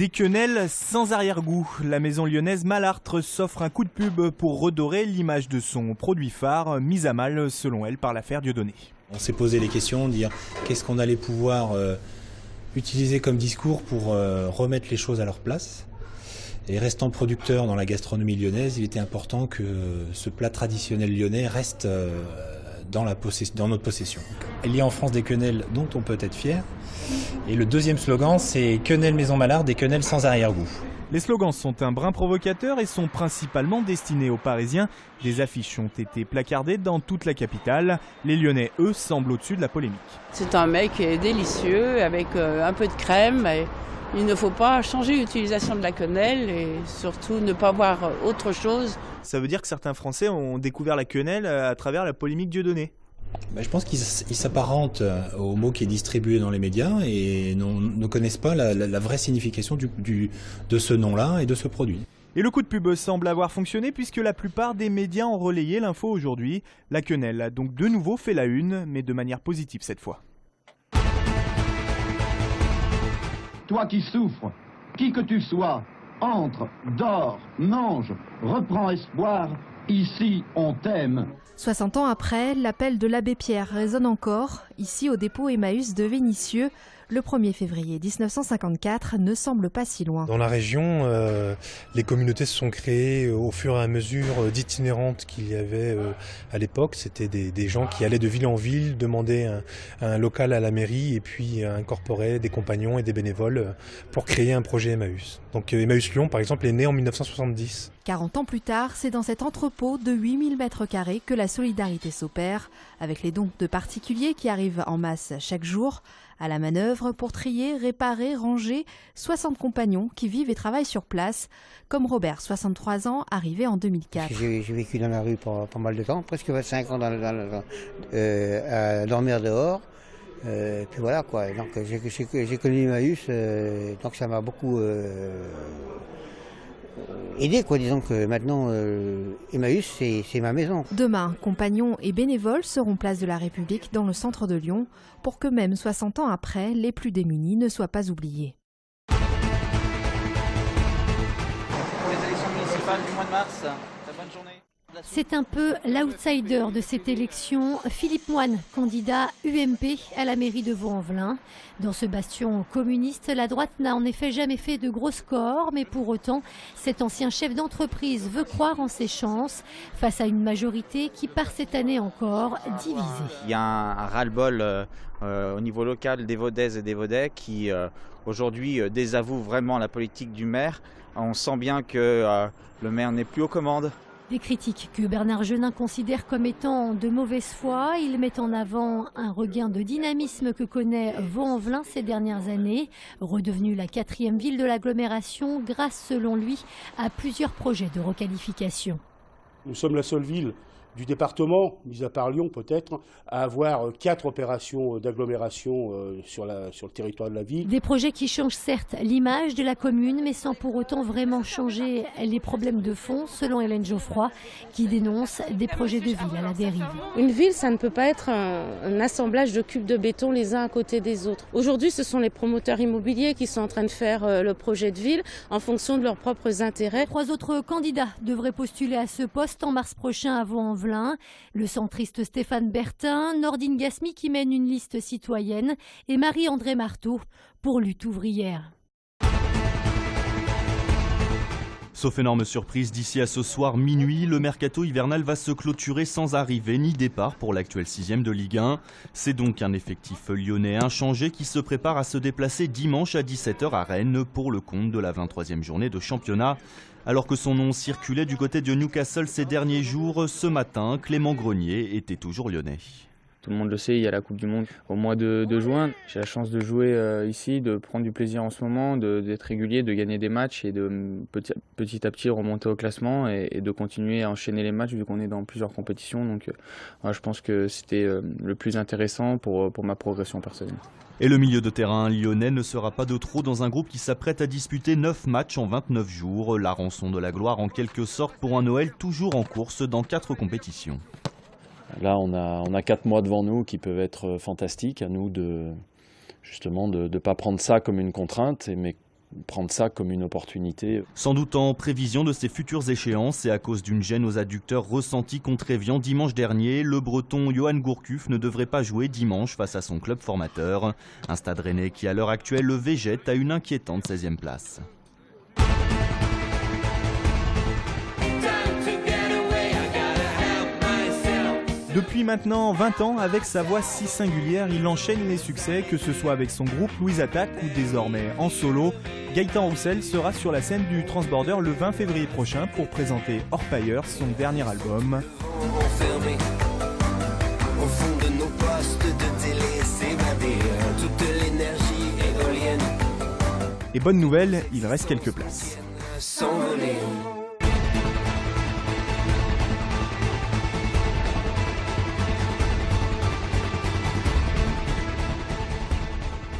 Des quenelles sans arrière-goût. La maison lyonnaise Malartre s'offre un coup de pub pour redorer l'image de son produit phare, mise à mal selon elle par l'affaire Dieudonné. On s'est posé les questions, dire qu'est-ce qu'on allait pouvoir utiliser comme discours pour remettre les choses à leur place. Et restant producteur dans la gastronomie lyonnaise, il était important que ce plat traditionnel lyonnais reste dans notre possession. Il y a en France des quenelles dont on peut être fier. Et le deuxième slogan, c'est Quenelle Maison Malartre, des quenelles sans arrière-goût. Les slogans sont un brin provocateur et sont principalement destinés aux Parisiens. Des affiches ont été placardées dans toute la capitale. Les Lyonnais, eux, semblent au-dessus de la polémique. C'est un mets qui est délicieux, avec un peu de crème. Et il ne faut pas changer l'utilisation de la quenelle et surtout ne pas voir autre chose. Ça veut dire que certains Français ont découvert la quenelle à travers la polémique Dieudonné. Je pense qu'ils s'apparentent au mot qui est distribué dans les médias et ne connaissent pas la vraie signification de ce nom-là et de ce produit. Et le coup de pub semble avoir fonctionné puisque la plupart des médias ont relayé l'info aujourd'hui. La quenelle a donc de nouveau fait la une, mais de manière positive cette fois. Toi qui souffres, qui que tu sois, entre, dors, mange, reprends espoir, ici on t'aime. 60 ans après, l'appel de l'abbé Pierre résonne encore. Ici, au dépôt Emmaüs de Vénissieux, le 1er février 1954 ne semble pas si loin. Dans la région, les communautés se sont créées au fur et à mesure d'itinérantes qu'il y avait à l'époque. C'était des gens qui allaient de ville en ville, demandaient un local à la mairie et puis incorporaient des compagnons et des bénévoles pour créer un projet Emmaüs. Donc Emmaüs Lyon, par exemple, est né en 1970. 40 ans plus tard, c'est dans cet entrepôt de 8000 m² que la solidarité s'opère, avec les dons de particuliers qui arrivent en masse chaque jour. À la manœuvre pour trier, réparer, ranger, 60 compagnons qui vivent et travaillent sur place, comme Robert, 63 ans, arrivé en 2004. J'ai vécu dans la rue pas mal de temps, presque 25 ans à dormir dehors. Puis voilà quoi, donc j'ai connu Emmaüs, donc ça m'a beaucoup aidé quoi, disons que maintenant Emmaüs c'est ma maison. Demain, compagnons et bénévoles seront place de la République dans le centre de Lyon pour que même 60 ans après, les plus démunis ne soient pas oubliés. Les élections municipales du mois de mars, bonne journée. C'est un peu l'outsider de cette élection, Philippe Moine, candidat UMP à la mairie de Vaux-en-Velin. Dans ce bastion communiste, la droite n'a en effet jamais fait de gros scores, mais pour autant, cet ancien chef d'entreprise veut croire en ses chances face à une majorité qui part cette année encore divisée. Il y a un ras-le-bol au niveau local des Vaudaises et des Vaudais qui aujourd'hui désavouent vraiment la politique du maire. On sent bien que le maire n'est plus aux commandes. Des critiques que Bernard Genin considère comme étant de mauvaise foi. Il met en avant un regain de dynamisme que connaît Vaux-en-Velin ces dernières années, redevenue la 4e ville de l'agglomération grâce, selon lui, à plusieurs projets de requalification. Nous sommes la seule ville du département, mis à part Lyon peut-être, à avoir 4 opérations d'agglomération sur le territoire de la ville. Des projets qui changent certes l'image de la commune, mais sans pour autant vraiment changer les problèmes de fond, selon Hélène Geoffroy, qui dénonce des projets de ville à la dérive. Une ville, ça ne peut pas être un assemblage de cubes de béton les uns à côté des autres. Aujourd'hui, ce sont les promoteurs immobiliers qui sont en train de faire le projet de ville en fonction de leurs propres intérêts. 3 autres candidats devraient postuler à ce poste en mars prochain à Vaux-en-Velin. Le centriste Stéphane Bertin, Nordine Gasmi qui mène une liste citoyenne et Marie-André Marteau pour Lutte ouvrière. Sauf énorme surprise, d'ici à ce soir minuit, le mercato hivernal va se clôturer sans arrivée ni départ pour l'actuel 6e de Ligue 1. C'est donc un effectif lyonnais inchangé qui se prépare à se déplacer dimanche à 17 h à Rennes pour le compte de la 23e journée de championnat. Alors que son nom circulait du côté de Newcastle ces derniers jours, ce matin, Clément Grenier était toujours lyonnais. Tout le monde le sait, il y a la Coupe du Monde au mois de juin. J'ai la chance de jouer ici, de prendre du plaisir en ce moment, d'être régulier, de gagner des matchs et de petit à petit remonter au classement et de continuer à enchaîner les matchs vu qu'on est dans plusieurs compétitions. Donc je pense que c'était le plus intéressant pour ma progression personnelle. Et le milieu de terrain lyonnais ne sera pas de trop dans un groupe qui s'apprête à disputer 9 matchs en 29 jours. La rançon de la gloire en quelque sorte pour un Noël toujours en course dans 4 compétitions. Là, on a 4 mois devant nous qui peuvent être fantastiques. À nous de ne pas prendre ça comme une contrainte, mais prendre ça comme une opportunité. Sans doute en prévision de ses futures échéances et à cause d'une gêne aux adducteurs ressentie contre Evian dimanche dernier, le Breton Johan Gourcuff ne devrait pas jouer dimanche face à son club formateur. Un Stade Rennais qui à l'heure actuelle le végète à une inquiétante 16e place. Depuis maintenant 20 ans, avec sa voix si singulière, il enchaîne les succès, que ce soit avec son groupe Louise Attaque ou désormais en solo. Gaëtan Roussel sera sur la scène du Transborder le 20 février prochain pour présenter Orpailleur, son dernier album. Enfermé au fond de nos postes de télé, s'évader toute l'énergie éolienne. Et bonne nouvelle, il reste quelques places. S'envoler.